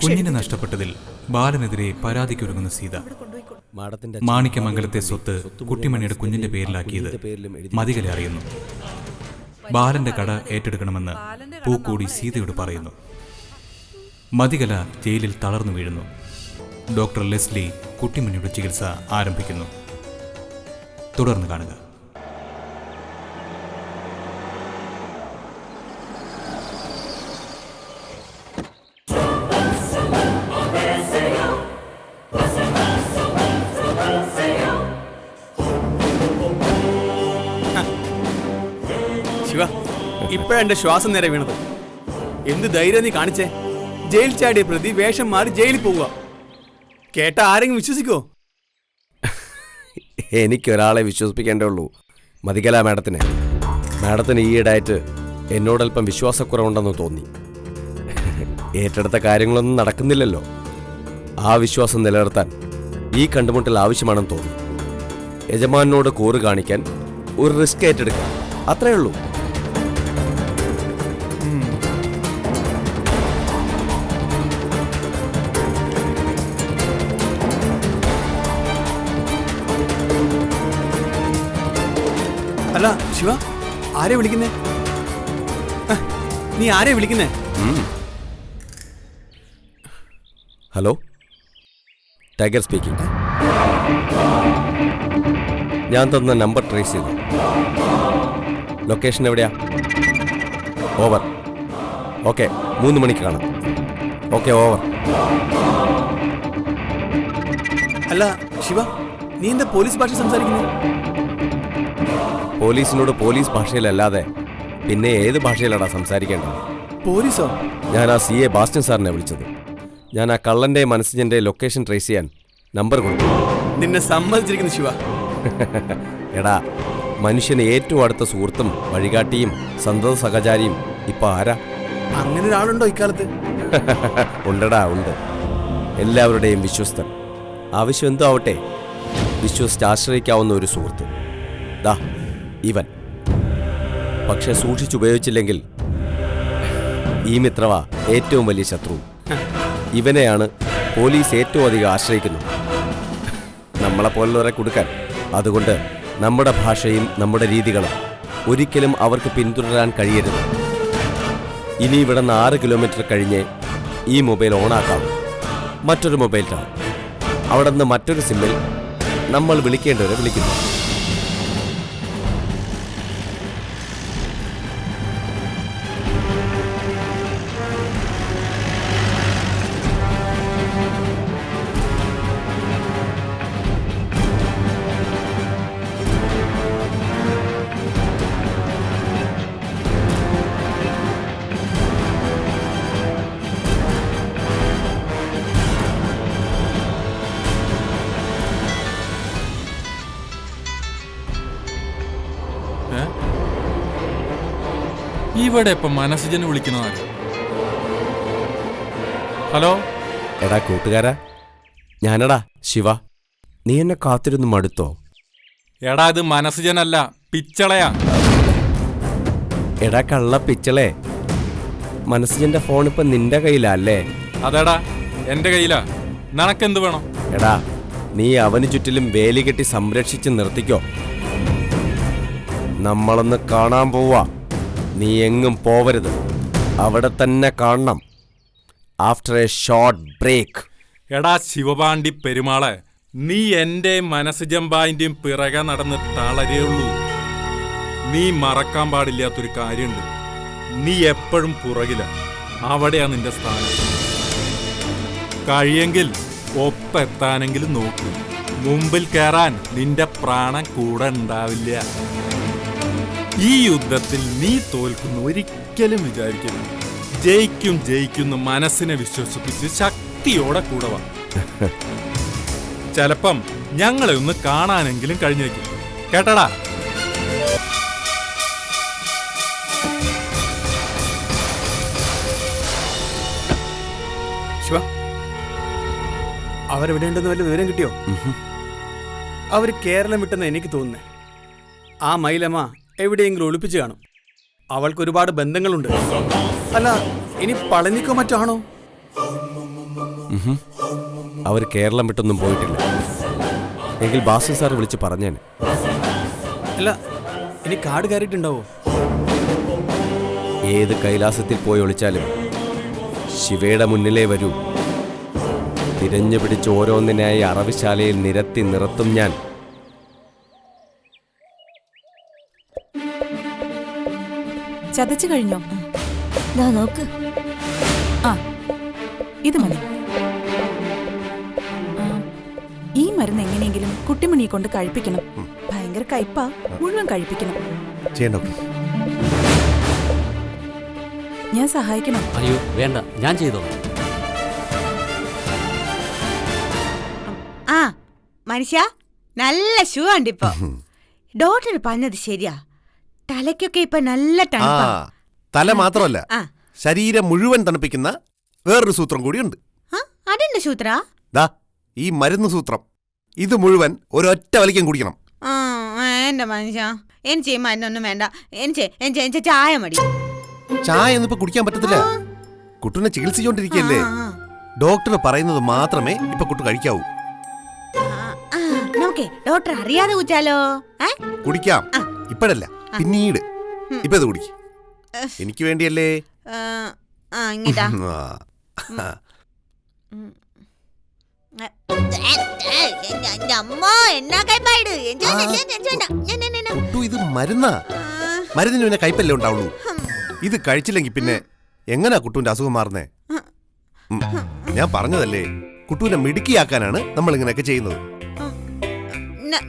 കുഞ്ഞിനെ നഷ്ടപ്പെട്ടതിൽ ബാലനെതിരെ പരാതിക്കൊരുങ്ങുന്ന സീത. മാണിക്യമംഗലത്തെ സ്വത്ത് കുട്ടിമണിയുടെ കുഞ്ഞിന്റെ പേരിലാക്കിയത് മതികല അറിയുന്നു. ബാലന്റെ കട ഏറ്റെടുക്കണമെന്ന് പൂക്കോടി സീതയോട് പറയുന്നു. മതികല ജയിലിൽ തളർന്നു വീഴുന്നു. ഡോക്ടർ ലെസ്ലി കുട്ടിമണിയുടെ ചികിത്സ ആരംഭിക്കുന്നു. തുടർന്ന് കാണുക. ഇപ്പോഴെന്റെ ശ്വാസം നേരെ വീണത്. എന്ത് ധൈര്യം നീ കാണിച്ചേ? ജയിൽ ചാടിയ പ്രതി വേഷം മാറി ജയിലിൽ പോവുക. കേട്ട ആരെങ്കിലും വിശ്വസിക്കോ? എനിക്കൊരാളെ വിശ്വസിപ്പിക്കേണ്ടേ മതികല മാഡത്തിനെ. മാഡത്തിന് ഈയിടായിട്ട് എന്നോടൽപ്പം വിശ്വാസക്കുറവുണ്ടെന്ന് തോന്നി. ഏറ്റെടുത്ത കാര്യങ്ങളൊന്നും നടക്കുന്നില്ലല്ലോ. ആ വിശ്വാസം നിലനിർത്താൻ ഈ കണ്ടുമുട്ടൽ ആവശ്യമാണെന്ന് തോന്നി. യജമാനോട് കൂറ് കാണിക്കാൻ ഒരു റിസ്ക് ഏറ്റെടുക്കാം, അത്രേ ഉള്ളൂ. അല്ല ശിവ, ആരെ വിളിക്കുന്നേ? നീ ആരെ വിളിക്കുന്നേ? Hello, tiger speaking. ഞാൻ തന്ന നമ്പർ ട്രേസ് ചെയ്തു. ലൊക്കേഷൻ എവിടെയാ? ഓവർ. ഓക്കെ, 3 മണിക്ക് കാണാം. Okay, over. അല്ല ശിവ, നീ എന്താ പോലീസ് ഭാഷ സംസാരിക്കുന്നു? പോലീസിനോട് പോലീസ് ഭാഷയിലല്ലാതെ പിന്നെ ഏത് ഭാഷയിലാടാ സംസാരിക്കേണ്ടത്? പോലീസോ? ഞാൻ ആ CA ബാസ്റ്റൻ സാറിനെ വിളിച്ചത്. ഞാൻ ആ കള്ളന്റെ മനസ്സിന്റെ ലൊക്കേഷൻ ട്രേസ് ചെയ്യാൻ നമ്പർ കൊടുത്തു. നിന്നെ സമ്മതിച്ചിരിക്കുന്നു ശിവ. എടാ, മനുഷ്യന് ഏറ്റവും അടുത്ത സുഹൃത്തും വഴികാട്ടിയും സന്തത സഹചാരിയും ഇപ്പൊ ആരാ? അങ്ങനെ ഒരാളുണ്ടോ ഇക്കാലത്ത്? ഉണ്ടടാ, ഉണ്ട്. എല്ലാവരുടെയും വിശ്വസ്തൻ. ആവശ്യം എന്തോ ആവട്ടെ, വിശ്വസിച്ച് ആശ്രയിക്കാവുന്ന ഒരു സുഹൃത്ത്. ദാ ഇവൻ. പക്ഷെ സൂക്ഷിച്ചുപയോഗിച്ചില്ലെങ്കിൽ ഈ മിത്രവാ ഏറ്റവും വലിയ ശത്രു. ഇവനെയാണ് പോലീസ് ഏറ്റവും അധികം ആശ്രയിക്കുന്നത്, നമ്മളെപ്പോലുള്ളവരെ കൊടുക്കാൻ. അതുകൊണ്ട് നമ്മുടെ ഭാഷയും നമ്മുടെ രീതികളും ഒരിക്കലും അവർക്ക് പിന്തുടരാൻ കഴിയരുത്. ഇനി ഇവിടെ നിന്ന് 6 കിലോമീറ്റർ കഴിഞ്ഞ് ഈ മൊബൈൽ ഓണാക്കാം. മറ്റൊരു മൊബൈൽ ടവർ. അവിടെ നിന്ന് മറ്റൊരു സിമ്മിൽ നമ്മൾ വിളിക്കേണ്ടവരെ വിളിക്കുന്നു. ഇവിടെ ഇപ്പൊ മനസ്സിജന് വിളിക്കുന്നതാര്? ഹലോ, എടാ കൂട്ടുകാരാ, ഞാനടാ ശിവ. നീ എന്നെ കാത്തിരുന്ന് മടുത്തോ? എടാ ഇത് മനസ്സിജനല്ല, പിച്ചളയാ. എടാ കള്ള പിച്ചളേ, മനസ്സിന്റെ ഫോൺ ഇപ്പൊ നിന്റെ കയ്യിലല്ലേ? അതെടാ എന്റെ കയ്യിലാ. നിനക്കെന്ത് വേണം? എടാ നീ അവന് ചുറ്റിലും വേലി കെട്ടി സംരക്ഷിച്ച് നിർത്തിക്കോ. നമ്മളൊന്ന് കാണാൻ പോവാ. നീ എങ്ങും പോവരുത്, അവിടെ തന്നെ കാണണം. After a short break. എടാ ശിവപാണ്ടി പെരുമാളെ, നീ എന്റെ മനസ്സിജമ്പാന്റെയും പിറകെ നടന്ന് തളരേയുള്ളൂ. നീ മറക്കാൻ പാടില്ലാത്തൊരു കാര്യമുണ്ട്. നീ എപ്പോഴും പുറകില, അവിടെയാ നിന്റെ സ്ഥാനം. കഴിയെങ്കിൽ ഒപ്പെത്താനെങ്കിലും നോക്കൂ. മുമ്പിൽ കയറാൻ നിന്റെ പ്രാണൻ കൂടെ ഉണ്ടാവില്ല. ഈ യുദ്ധത്തിൽ നീ തോൽക്കുന്നു ഒരിക്കലും വിചാരിക്കരുത്. ജയിക്കും ജയിക്കുന്ന മനസ്സിനെ വിശ്വസിപ്പിച്ച് ശക്തിയോടെ കൂടെ വാ. ചിലപ്പം ഞങ്ങളെ ഒന്ന് കാണാനെങ്കിലും കഴിഞ്ഞേക്കും. കേട്ടടാ? ശിവ, അവരെവിടെ ഉണ്ടെന്ന് വല്ല വിവരം കിട്ടിയോ? അവർ കേരളം വിട്ടെന്ന് എനിക്ക് തോന്നുന്നേ. ആ മൈലമ്മ എവിടെയെങ്കിലും ഒളിപ്പിച്ച് കാണും. അവൾക്ക് ഒരുപാട് ബന്ധങ്ങളുണ്ട്. അല്ല, ഇനി പളനിക്കോ മറ്റാണോ? അവർ കേരളം വിട്ടൊന്നും പോയിട്ടില്ല. എങ്കിൽ ബാസു സാർ വിളിച്ച് പറഞ്ഞേനെ. അല്ല, ഇനി കാട് കയറിയിട്ടുണ്ടാവോ? ഏത് കൈലാസത്തിൽ പോയി ഒളിച്ചാലും ശിവയുടെ മുന്നിലേ വരൂ. തിരഞ്ഞു പിടിച്ച് ഓരോന്നിനായി അറവുശാലയിൽ നിരത്തി നിർത്തും ഞാൻ. ചതച്ചു കഴിഞ്ഞോ? നോക്ക്. ആ, ഇത് മതി. ഈ മരുന്ന് എങ്ങനെയെങ്കിലും കുട്ടിമണിയെ കൊണ്ട് കഴിപ്പിക്കണം. ഭയങ്കര കയ്പാ, മുഴുവൻ കഴിപ്പിക്കണം. ഞാൻ സഹായിക്കണം. അയ്യോ വേണ്ട, ഞാൻ ചെയ്തോളാം. ആ മനുഷ്യ, നല്ല ഷൂ ഉണ്ടിപ്പോ. ഡോക്ടർ പറഞ്ഞത് ശരിയാ. തലയ്ക്കൊക്കെ ഇപ്പൊ നല്ല തണുപ്പാ. തല മാത്രമല്ല, ശരീരം മുഴുവൻ തണുപ്പിക്കുന്ന വേറൊരു സൂത്രം കൂടിയുണ്ട്. അതെന്താ സൂത്ര? ദാ ഈ മരുന്ന് സൂത്രം. ഇത് മുഴുവൻ ഒരൊറ്റ വലിക്കും കുടിക്കണം. എന്റെ മനുഷ്യ, എനിക്ക് ഈ മരുന്നൊന്നും വേണ്ട. എനിക്ക് ചായ മതി. ചായ ഒന്നും ഇപ്പൊ കുടിക്കാൻ പറ്റത്തില്ല. കുട്ടുനെ ചികിത്സിച്ചോണ്ടിരിക്കല്ലേ. ഡോക്ടർ പറയുന്നത് മാത്രമേ ഇപ്പൊ കുട്ടു കഴിക്കാവൂ. നമുക്ക് ഡോക്ടർ അറിയാതെ കുടിച്ചാലോ? കുടിക്കാം, ഇപ്പഴല്ല, പിന്നീട്. ഇപ്പൊ ഇത് കുടിക്ക്. എനിക്ക് വേണ്ടിയല്ലേ. ഇങ്ങട്ടാ. കുട്ടു ഇത് മരുന്നാ. മരുന്നിന് പിന്നെ കയ്പല്ലേ ഉണ്ടാവുള്ളൂ. ഇത് കഴിച്ചില്ലെങ്കിൽ പിന്നെ എങ്ങനാ കുട്ടുവിന്റെ അസുഖം മാറുന്നേ? ഞാൻ പറഞ്ഞതല്ലേ, കുട്ടുവിനെ മിടുക്കിയാക്കാനാണ് നമ്മൾ ഇങ്ങനെയൊക്കെ ചെയ്യുന്നത്.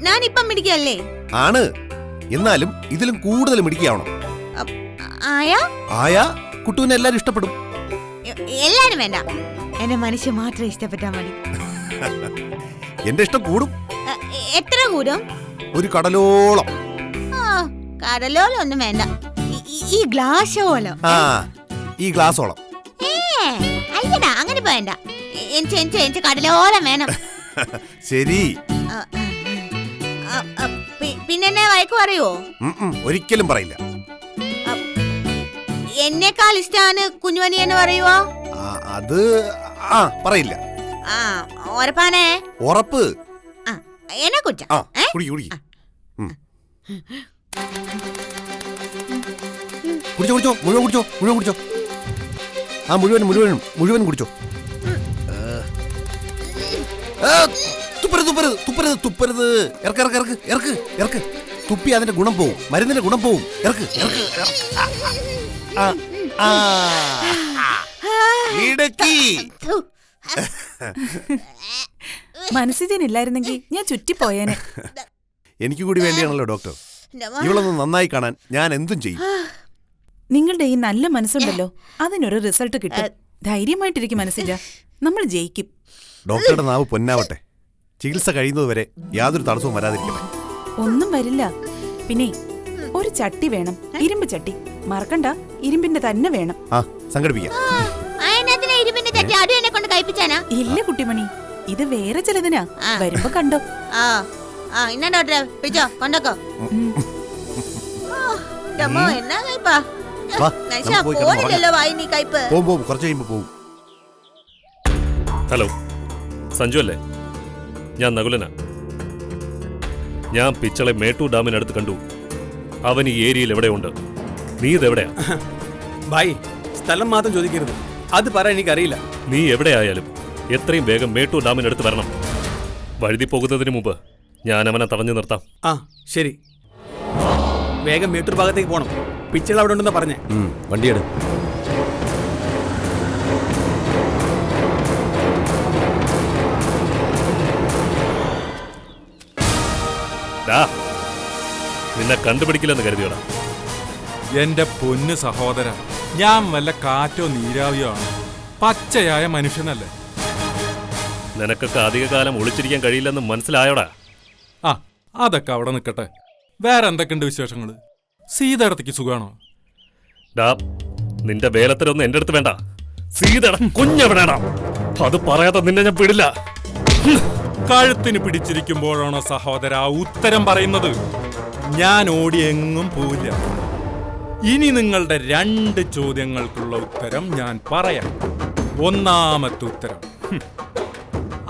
ഞാനിപ്പം മിടിക്കല്ലേ? ആണ്, എന്നാലും ഇതിലും കൂടുതൽ മിടുക്കിയാവണം. ആയാ കുട്ടുവിനെ എല്ലാരും ഇഷ്ടപ്പെടും. എല്ലാരും വേണ്ട, എന്റെ മനുഷ്യ മാത്രം ഇഷ്ടപ്പെട്ടാ മതി. എന്റെ ഇഷ്ടം കൂടും. എത്ര കൂടും? ഒരു കടലോളം. കടലോളം ഒന്നും വേണ്ട, ഈ ഗ്ലാസോളം. ഈ ഗ്ലാസോളം. അല്ലടാ, അങ്ങനെ വേണ്ട. എനിക്ക് കടലോളം വേണം. ശരി. പിന്നെ വഴക്ക് പറയോ? ഒരിക്കലും പറയില്ല. എന്നെക്കാൾ ഇഷ്ടമാണ് കുഞ്ഞുമണി എന്ന് പറയുവോ? അത് പറയില്ല. ഉറപ്പാണേ? ഉറപ്പ്. എന്നെ കുറിച്ച കുടിക്ക് കുടിച്ചോ, മുഴുവൻ കുടിച്ചോ. മുഴുവൻ കുടിച്ചോ. തുപ്പരുത്. ഇറക്ക്. തുപ്പി അതിന്റെ ഗുണം പോവും, മരുന്നിന്റെ ഗുണം പോവും. ഇറക്ക്. മനസ്സിജനില്ലായിരുന്നെങ്കിൽ ഞാൻ ചുറ്റിപ്പോയേനെ. എനിക്ക് കൂടി വേണ്ടിയാണല്ലോ ഡോക്ടർ. ഇവളൊന്ന് നന്നായി കാണാൻ ഞാൻ എന്തും ചെയ്യും. നിങ്ങളുടെ ഈ നല്ല മനസ്സുണ്ടല്ലോ, അതിനൊരു റിസൾട്ട് കിട്ടും. ധൈര്യമായിട്ടിരിക്കും മനസ്സിജ, നമ്മൾ ജയിക്കും. ഡോക്ടറുടെ നാവ് പൊന്നാവട്ടെ. ചികിത്സ കഴിയുന്നതുവരെ യാതൊരു തടസ്സവും വരാതിരിക്കട്ടെ. ഒന്നും വരില്ല. പിന്നെ ഒരു ചട്ടി വേണം, ഇരുമ്പ് ചട്ടി. മറക്കണ്ട, ഇരുമ്പിന്റെ തന്നെ വേണം. ആ സംഘടിപ്പിക്കാം. അതിനകത്തിനെ ഇരുമ്പിന്റെ ചട്ടി അതും എന്നെ കൊണ്ട് കഴിപ്പിച്ചാനാ? ഇല്ല കുട്ടിമണി, ഇത് വേറെ ചിലതിനാ. വരുമ്പോ കണ്ടോ. ഇന്നാ ഡോക്ടറെ പിടിച്ചോ കൊണ്ടോക്കോ. എന്നാ കയ്പാ വാ, നമുക്ക് പോയി കിടന്ന് പോണില്ലല്ലോ വായി നീ കയ്പ്. പോവും കുറച്ച് കഴിയുമ്പോ പോവും. ഹലോ, സഞ്ജു അല്ലേ? ഞാൻ നകുലനാ. ഞാൻ പിച്ചളെ മേട്ടൂർ ഡാമിനടുത്ത് കണ്ടു. അവൻ ഈ ഏരിയയിൽ എവിടെയുണ്ട്. നീ ഇതെവിടെയാ? ഭായ്, സ്ഥലം മാത്രം ചോദിക്കരുത്, അത് പറയാൻ എനിക്കറിയില്ല. നീ എവിടെയായാലും എത്രയും വേഗം മേട്ടൂർ ഡാമിനടുത്ത് വരണം. വഴുതി പോകുന്നതിന് മുമ്പ് ഞാൻ അവനെ തടഞ്ഞു നിർത്താം. ആ ശരി, വേഗം മേട്ടൂർ ഭാഗത്തേക്ക് പോകണം. പിച്ചകൾ അവിടെ ഉണ്ടെന്ന് പറഞ്ഞേ. വണ്ടിയെടു. നിന്നെ കണ്ടുപിടിക്കില്ലെന്ന് കരുതിയോടാ? എന്റെ പൊന്ന് സഹോദര, ഞാൻ വല്ല കാറ്റോ നീരാവിയോ ആണ്. പച്ചയായ മനുഷ്യനല്ലേ. നിനക്കൊക്കെ അധികകാലം ഒളിച്ചിരിക്കാൻ കഴിയില്ലെന്ന് മനസ്സിലായോടാ? ആ, അതൊക്കെ അവിടെ നിൽക്കട്ടെ. വേറെ എന്തൊക്കെയുണ്ട് വിശേഷങ്ങള്? സീതടത്തേക്ക് സുഖാണോ? നിന്റെ വേലത്തരൊന്നും എന്റെ അടുത്ത് വേണ്ട. സീതട കുഞ്ഞെവിടെടാ? അത് പറയാതെ നിന്നെ ഞാൻ വിടില്ല. കഴുത്തിന് പിടിച്ചിരിക്കുമ്പോഴാണോ സഹോദര ഉത്തരം പറയുന്നത്? ഞാൻ ഓടി എങ്ങും പോവില്ല. ഇനി നിങ്ങളുടെ 2 ചോദ്യങ്ങൾക്കുള്ള ഉത്തരം ഞാൻ പറയാം. ഒന്നാമത്തെ ഉത്തരം,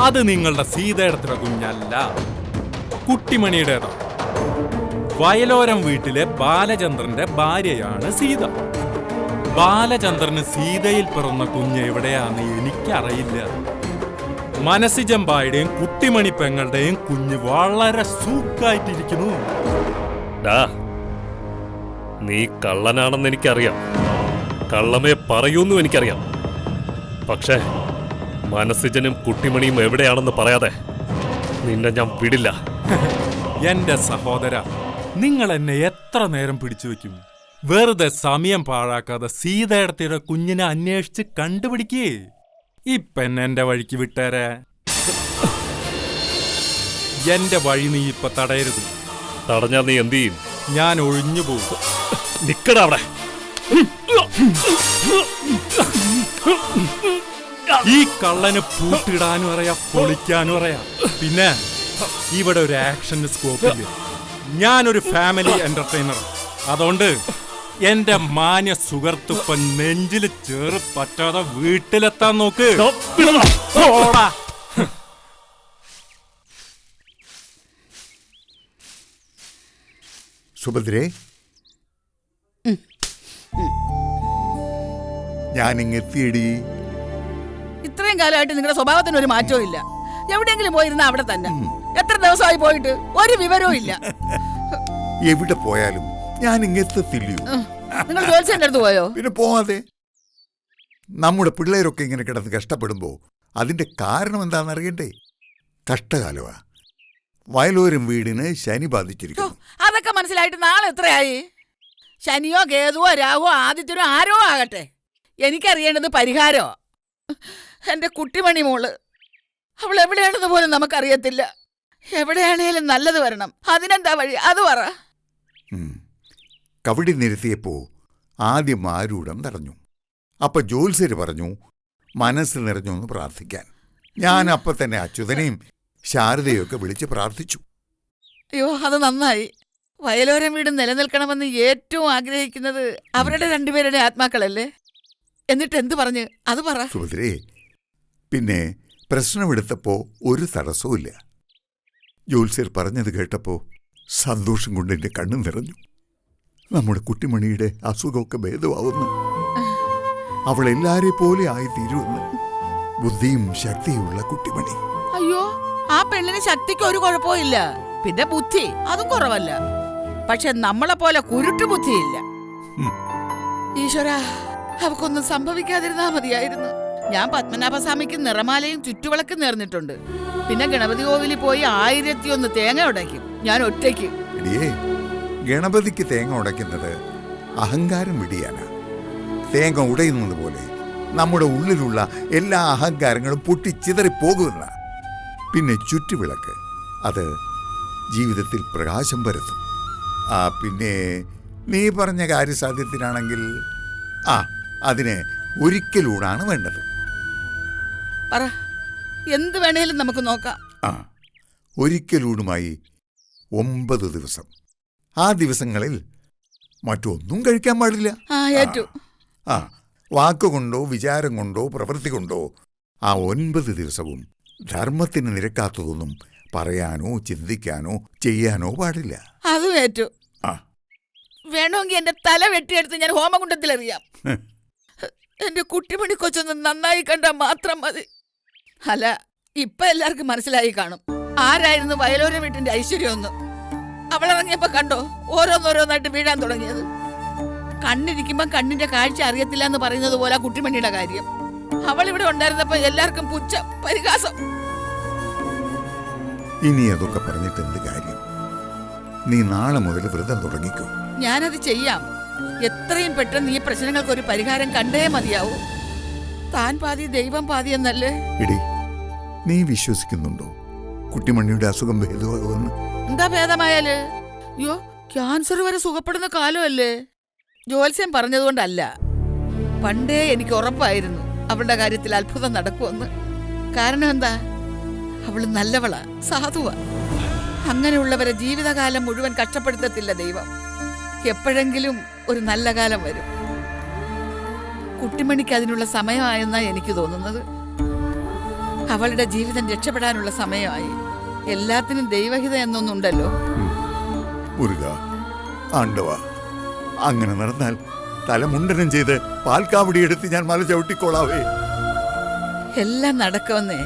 അത് നിങ്ങളുടെ സീതയുടെ കുഞ്ഞല്ല, കുട്ടിമണിയുടേതാ. വയലോരം വീട്ടിലെ ബാലചന്ദ്രന്റെ ഭാര്യയാണ് സീത. ബാലചന്ദ്രന് സീതയിൽ പിറന്ന കുഞ്ഞ് എവിടെയാന്ന് എനിക്കറിയില്ല. മനസ്സിജമ്പായുടെയും കുട്ടിമണി പെങ്ങളുടെയും കുഞ്ഞ് വളരെ സുഖായിട്ടിരിക്കുന്നു. നീ കള്ളനാണെന്ന് എനിക്കറിയാം, കള്ളമേ പറയൂന്നും എനിക്കറിയാം. പക്ഷേ മനസ്സിജനും കുട്ടിമണിയും എവിടെയാണെന്ന് പറയാതെ നിന്നെ ഞാൻ വിടില്ല. എന്റെ സഹോദര, നിങ്ങൾ എന്നെ എത്ര നേരം പിടിച്ചു വെക്കും? വെറുതെ സമയം പാഴാക്കാതെ സീതയുടെ കുഞ്ഞിനെ അന്വേഷിച്ച് കണ്ടുപിടിക്കേ. ഇപ്പെന്നെ എന്റെ വഴിക്ക് വിട്ടേരെ. എന്റെ വഴി നീ ഇപ്പൊ തടയരുത്. തടഞ്ഞാൽ നീ എന്ത് ചെയ്യും? ഞാൻ ഒഴിഞ്ഞു പോകും. നിക്കടാ അവിടെ. ഈ കള്ളന് പൂട്ടിടാനും അറിയാം, പൊളിക്കാനും അറിയാം. പിന്നെ ഇവിടെ ഒരു ആക്ഷൻ സ്കോപ്പ് ഇല്ല. ഞാനൊരു ഫാമിലി എന്റർടൈനർ. അതുകൊണ്ട് എന്റെ മാന്യ സുഹൃത്തുപ്പൻ നെഞ്ചിൽ ചേറ് പറ്റാതെ വീട്ടിലെത്താൻ നോക്ക്. സുഭദ്രേ, ഞാനിങ്ങെത്തിയടി. ഇത്രയും കാലമായിട്ട് നിങ്ങളുടെ സ്വഭാവത്തിന് ഒരു മാറ്റവും ഇല്ല. എവിടെയെങ്കിലും പോയിരുന്ന അവിടെ തന്നെ. എത്ര ദിവസമായി പോയിട്ട് ഒരു വിവരവും ഇല്ല. എവിടെ പോയാലും ഞാൻ ഇങ്ങെത്തത്തില്ലയോ? നിങ്ങൾ ജോലിച്ചെന്റെ അടുത്ത് പോയോ? പിന്നെ പോവാതെ. നമ്മുടെ പിള്ളേരൊക്കെ ഇങ്ങനെ കിടന്ന് കഷ്ടപ്പെടുമ്പോ അതിന്റെ കാരണം എന്താണെന്നറിയണ്ടേ? കഷ്ടകാലമാ. വയലോരം വീടിന് ശനി ബാധിച്ചിരിക്കുന്നു. അതൊക്കെ മനസ്സിലായിട്ട് നാളെ എത്രയായി? ശനിയോ കേതുവോ രാഹുവോ ആദിത്യനോ ആരോ ആകട്ടെ, എനിക്കറിയേണ്ടത് പരിഹാരോ. എന്റെ കുട്ടിമണി മോള്, അവൾ എവിടെയാണെന്ന് പോലും നമുക്കറിയത്തില്ല. എവിടെയാണേലും നല്ലത് വരണം. അതിനെന്താ വഴി? അത് പറ. കവടി നിരത്തിയപ്പോ ആദ്യം ആരൂഢം തടഞ്ഞു. അപ്പൊ ജോത്സ്യര് പറഞ്ഞു മനസ്സ് നിറഞ്ഞൊന്ന് പ്രാർത്ഥിക്കാൻ. ഞാൻ അപ്പൊ തന്നെ അച്യുതനെയും ശാരദയൊക്കെ വിളിച്ച് പ്രാർത്ഥിച്ചു. അയ്യോ, അത് നന്നായി. വയലോരം വീട് നിലനിൽക്കണമെന്ന് ഏറ്റവും ആഗ്രഹിക്കുന്നത് അവരുടെ 2 പേരുടെ ആത്മാക്കളല്ലേ? എന്നിട്ട് എന്ത് പറഞ്ഞ്? അത് പറ. സുഭദ്രേ, പിന്നെ പ്രശ്നമെടുത്തപ്പോ ഒരു തടസ്സവുമില്ല. ജോത്സ്യർ പറഞ്ഞത് കേട്ടപ്പോ സന്തോഷം കൊണ്ട് എന്റെ കണ്ണു നിറഞ്ഞു. നമ്മുടെ കുട്ടിമണിയുടെ അസുഖമൊക്കെ ഭേദമാവുന്നു. അവൾ എല്ലാരെ പോലെ ആയിത്തീരുമെന്ന്. ബുദ്ധിയും ശക്തിയുമുള്ള കുട്ടിമണി. അയ്യോ, ആ പെണ്ണിന് ശക്തിക്ക് ഒരു കുഴപ്പവും ഇല്ല. പിന്നെ ബുദ്ധി അതും കുറവല്ല. പക്ഷെ നമ്മളെ പോലെ കുരുട്ടു ബുദ്ധിയില്ല. ഈശ്വര, അവക്കൊന്നും സംഭവിക്കാതിരുന്നാ മതിയായിരുന്നു. ഞാൻ പത്മനാഭസ്വാമിക്ക് നിറമാലയും ചുറ്റുവിളക്കും നേർന്നിട്ടുണ്ട്. പിന്നെ ഗണപതി കോവിലിൽ പോയി 1001 തേങ്ങ ഉടയ്ക്കും ഞാൻ ഒറ്റയ്ക്ക്. ഗണപതിക്ക് തേങ്ങ ഉടയ്ക്കുന്നത് അഹങ്കാരം വിടിയാനാ. തേങ്ങ ഉടയുന്നത് പോലെ നമ്മുടെ ഉള്ളിലുള്ള എല്ലാ അഹങ്കാരങ്ങളും പൊട്ടിച്ചിതറിപ്പോകുന്ന. പിന്നെ ചുറ്റുവിളക്ക്, അത് ജീവിതത്തിൽ പ്രകാശം പരത്തും. പിന്നെ നീ പറഞ്ഞ കാര്യസാധ്യത്തിനാണെങ്കിൽ അതിന് ഒരിക്കലൂടാണ് വേണ്ടത്. പറ, എന്ത് വേണേലും നമുക്ക് നോക്കാം. ഒരിക്കലൂടുമായി 9 ദിവസം. ആ ദിവസങ്ങളിൽ മറ്റൊന്നും കഴിക്കാൻ പാടില്ല. ഏറ്റു. വാക്കുകൊണ്ടോ വിചാരം കൊണ്ടോ പ്രവൃത്തി കൊണ്ടോ ആ 9 ദിവസവും ധർമ്മത്തിന് നിരക്കാത്തതൊന്നും പറയാനോ ചിന്തിക്കാനോ ചെയ്യാനോ പാടില്ല. അതും ഏറ്റു. വേണമെങ്കിൽ എന്റെ തല വെട്ടിയെടുത്ത് ഞാൻ ഹോമകുണ്ടത്തിലെറിയാം. എന്റെ കുട്ടിമണി കൊച്ചൊന്ന് നന്നായി കണ്ടാൽ മാത്രം മതി. അല്ല, ഇപ്പൊ എല്ലാവർക്കും മനസ്സിലായി കാണും ആരായിരുന്നു വയലോര വീട്ടിന്റെ ഐശ്വര്യമൊന്നും. അവളിറങ്ങിയപ്പോ കണ്ടോ ഓരോന്നോരോന്നായിട്ട് വീഴാൻ തുടങ്ങിയത്. കണ്ണിരിക്കുമ്പോ കണ്ണിന്റെ കാഴ്ച അറിയത്തില്ല എന്ന് പറയുന്നത് പോലെ കുട്ടിമണിയുടെ കാര്യം. അവൾ ഇവിടെ ഉണ്ടായിരുന്നപ്പോ എല്ലാവർക്കും പുച്ഛം, പരിഹാസം. ഇനി അതൊക്കെ പറഞ്ഞിട്ട് എന്ത് കാര്യം? നീ നാളെ മുതൽ വ്രതം തുടങ്ങിക്കോ. ഞാനത് ചെയ്യാം. എത്രയും പെട്ടെന്ന് ഈ പ്രശ്നങ്ങൾക്ക് ഒരു പരിഹാരം കണ്ടേ മതിയാവൂ. താൻ പാതി ദൈവം പാതി എന്നല്ലേ? എടി, നീ വിശ്വസിക്കുന്നുണ്ടോ കുട്ടിമണിയുടെ അസുഖം ഭേദമാകുമെന്ന്? എന്താ ഭേദമായാല്? അയ്യോ, ക്യാൻസർ വരെ സുഖപ്പെടുന്ന കാലമല്ലേ. ജ്യോത്സ്യം പറഞ്ഞതുകൊണ്ടല്ല, പണ്ടേ എനിക്ക് ഉറപ്പായിരുന്നു അവളുടെ കാര്യത്തിൽ അത്ഭുതം നടക്കുമെന്ന്. കാരണം എന്താ? അവള് നല്ലവളാ, സാധുവാ. അങ്ങനെയുള്ളവരെ ജീവിതകാലം മുഴുവൻ കഷ്ടപ്പെടുത്തത്തില്ല ദൈവം. എപ്പോഴെങ്കിലും ഒരു നല്ല കാലം വരും. കുട്ടിമണിക്ക് അതിനുള്ള സമയമായെന്നാ എനിക്ക് തോന്നുന്നത്. അവളുടെ ജീവിതം രക്ഷപ്പെടാനുള്ള സമയമായി. എല്ലാത്തിനും ദൈവഹിത എന്നൊന്നുണ്ടല്ലോ. മുരുക, ആണ്ടവ, അങ്ങനെ നടന്നാൽ തലമുണ്ടനം ചെയ്ത് പാൽക്കാവടിയെടുത്ത് ഞാൻ മല ചവിട്ടിക്കോളാവേ. എല്ലാം നടക്കുമെന്നേ.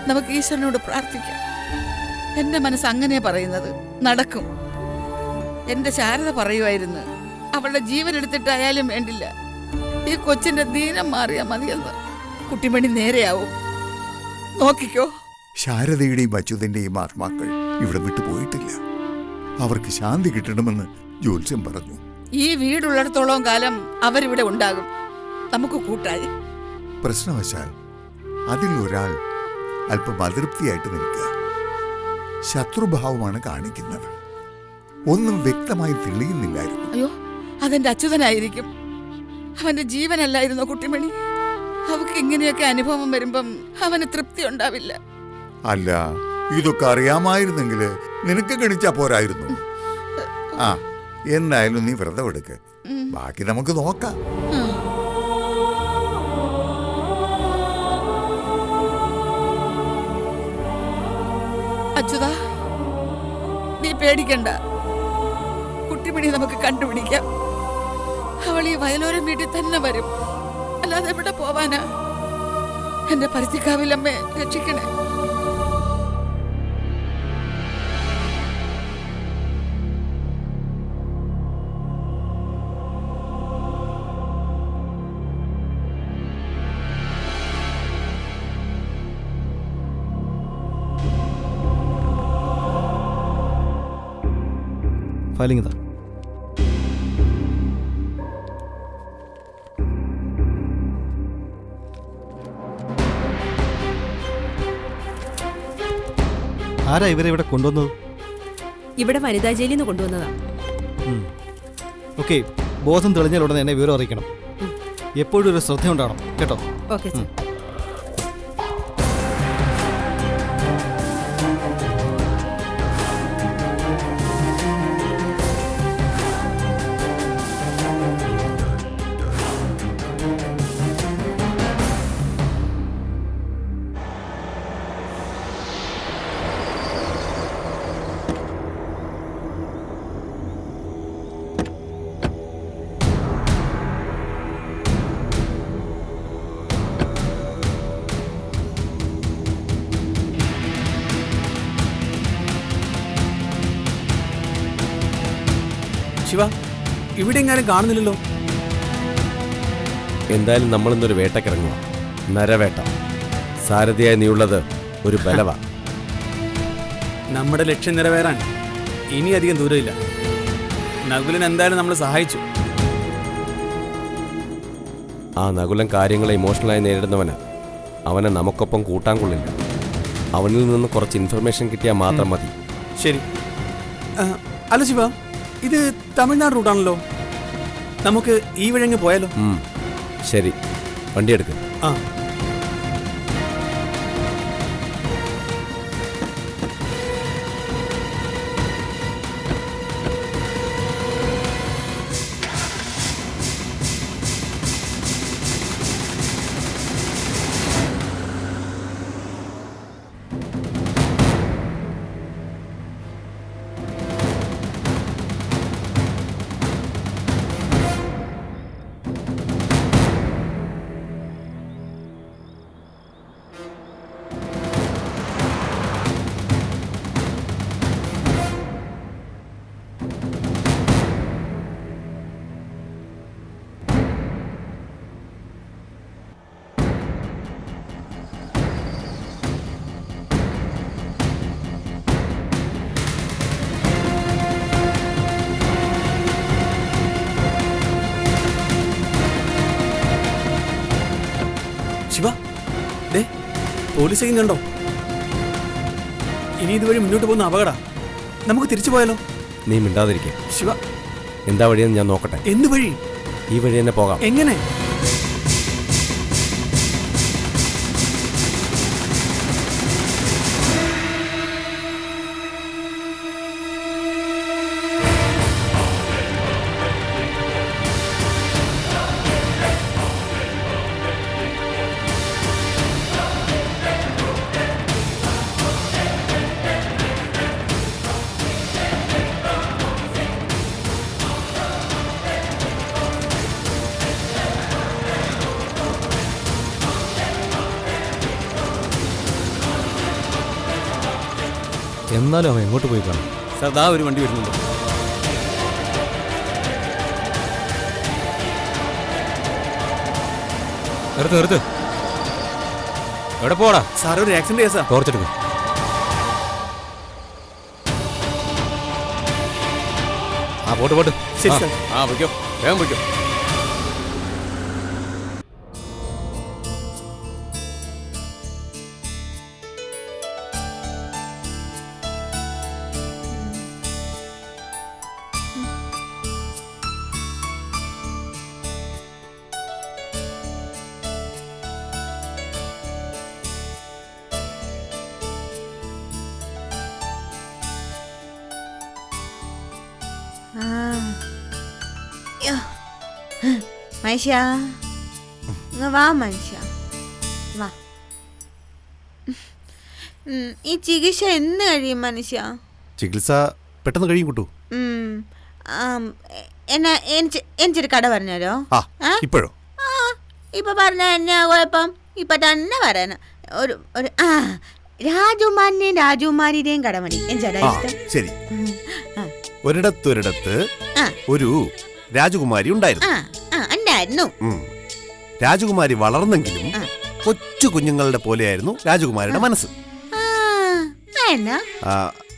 നമുക്ക് ഈശ്വരനോട് പ്രാർത്ഥിക്കാം. എന്റെ മനസ്സ് അങ്ങനെ പറയുന്നത്. നടക്കും. എന്റെ ശാരദ പറയുമായിരുന്നു, അവളുടെ ജീവൻ എടുത്തിട്ടായാലും വേണ്ടില്ല, ഈ കൊച്ചിന്റെ ദീനം മാറിയാ മതിയെന്ന്. കുട്ടിമണി നേരെയാവും. നോക്കിക്കോ. ശാരദയുടെയും അച്യുതന്റെയും ആത്മാക്കൾ ഇവിടെ വിട്ടു പോയിട്ടില്ല. അവർക്ക് ശാന്തി കിട്ടണമെന്ന് ജ്യോത്സ്യം പറഞ്ഞു. ഈ വീടുള്ളിടത്തോളം കാലം അവരിവിടെ ഉണ്ടാകും. നമുക്ക് കൂട്ടായി. പ്രശ്നവശാൽ അതിൽ ഒരാൾ അല്പം അതൃപ്തിയായിട്ട് നിൽക്കുക. ശത്രുഭാവമാണ് കാണിക്കുന്നത്. ഒന്നും വ്യക്തമായി തെളിയുന്നില്ലായിരുന്നു. അയ്യോ, അതെന്റെ അച്യുതനായിരിക്കും. അവന്റെ ജീവനല്ലായിരുന്നോ കുട്ടിമണി? അവക്ക് ഇങ്ങനെയൊക്കെ അനുഭവം വരുമ്പം അവന് തൃപ്തി ഉണ്ടാവില്ല. അല്ല, ഇതൊക്കെ അറിയാമായിരുന്നെങ്കിൽ നിനക്ക് ഗണിച്ചാ പോരായിരുന്നു. എന്തായാലും നീ വ്രതം എടുക്ക്. ബാക്കി നമുക്ക് നോക്കാം. അച്യുതാ, നീ പേടിക്കണ്ട. കുട്ടിമണി നമുക്ക് കണ്ടുപിടിക്കാം. അവൾ ഈ വയലോരം വീട്ടിൽ തന്നെ വരും. അല്ലാതെ എവിടെ പോവാനാ? എന്റെ പരുത്തിക്കാവിലമ്മേ, രക്ഷിക്കണേ. ഫയലിംഗ് ഇതാ. ആരാ ഇവരെ ഇവിടെ കൊണ്ടുവന്നത്? ഇവിടെ വനിതാ ജയിലിൽ നിന്ന് കൊണ്ടുവന്നതാ. ഓക്കെ, ബോധം തെളിഞ്ഞാൽ ഉടനെ എന്നെ വിവരം അറിയിക്കണം. എപ്പോഴും ഒരു ശ്രദ്ധ ഉണ്ടാവണം കേട്ടോ. Okay sir. ശിവ, ഇവിടെ എങ്ങാനും കാണുന്നില്ലല്ലോ. എന്തായാലും നമ്മളിന്നൊരു വേട്ടക്കിറങ്ങുക. നരവേട്ട. സാരഥിയായി നീയുള്ളത് ഒരു ബലവാ. നമ്മുടെ ലക്ഷ്യം നിറവേറാൻ ഇനി അധികം ദൂരമില്ല. നകുലൻ എന്തായാലും നമ്മൾ സഹായിച്ചു. ആ നകുലൻ കാര്യങ്ങളെ ഇമോഷണലായി നേരിടുന്നവനാ. അവനെ നമുക്കൊപ്പം കൂട്ടാൻ കൊള്ളില്ല. അവനിൽ നിന്ന് കുറച്ച് ഇൻഫർമേഷൻ കിട്ടിയാൽ മാത്രം മതി. ശരി. അല്ല ശിവ, ഇത് തമിഴ്നാട് റൂട്ടാണല്ലോ. നമുക്ക് ഈ വഴിയങ്ങ് പോയാലോ? ശരി, വണ്ടി എടുക്ക്. ആ ശിവ, ദേ പോലീസ് കണ്ടോ? ഇനി ഇതുവഴി മുന്നോട്ട് പോകുന്ന അപകട. നമുക്ക് തിരിച്ചു പോയാലോ? നീ മിണ്ടാതിരിക്കെ. ശിവ, എന്താ വഴിയെന്ന് ഞാൻ നോക്കട്ടെ. എന്ത് വഴി? ഈ വഴി തന്നെ പോകാം. എങ്ങനെ? എന്നാലും അവൻ എങ്ങോട്ട് പോയി കാണും? സാർ, ദാ ഒരു വണ്ടി വരുന്നുണ്ട്. നിർത്ത്. എവിടെ പോടാ? സാർ, ഒരു ആക്സിഡന്റ് കേസാ. ടോർച്ചെടുക്കും. പോട്ട്. ശരി സാർ. പൊയ്ക്കോ, വേഗം പൊയ്ക്കോ. മനുഷ്യ, വാ മനുഷ്യ, വാ. ഈ ചികിത്സ എന്ന് കഴിയും മനുഷ്യ? ചികിത്സ പെട്ടെന്ന് കഴിയും കുട്ടു. എന്നാ എനിക്കൊരു കട പറഞ്ഞല്ലോ. ഇപ്പോഴോ? ഇപ്പൊ പറഞ്ഞ എന്നാ കുഴപ്പം? ഇപ്പൊ തന്നെ പറയാന ഒരു രാജകുമാരിയുടെയും കട മതി. ശരി. ഒരിടത്തൊരിടത്ത് ഒരു രാജകുമാരി ഉണ്ടായിരുന്നു. രാജകുമാരി വളർന്നെങ്കിലും കൊച്ചു കുഞ്ഞുങ്ങളുടെ പോലെയായിരുന്നു രാജകുമാരിയുടെ മനസ്സ്.